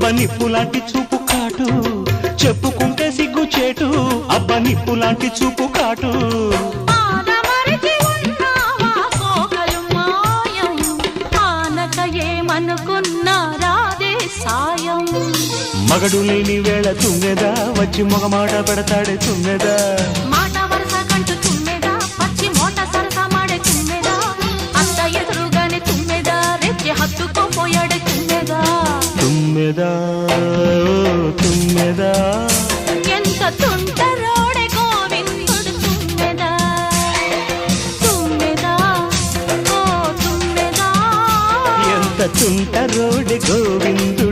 అబ్బ నిప్పులాంటి చూపు కాటు చెప్పుకుంటే సిగ్గు చేటు అబ్బ నిప్పులాంటి చూపు కాటు మగడు లేని వేళ తుమ్మెదా వచ్చి మొగమాట పెడతాడే తుమ్మెదా మాట వరస కంటూ తుమ్మెదా పచ్చి మోట సరస మాడే తుమ్మెదా అంత ఎదురుగానే తుమ్మెదా రెచ్చి హత్తుకోపోయాడే తుమ్మెదా తుమ్మెదా తుమ్మెదా ఎంత తుంటరోడే గోవిందుడు తుమ్మెదా తుమ్మెదా ఓ తుమ్మెదా ఎంత తుంటరోడే గోవిందు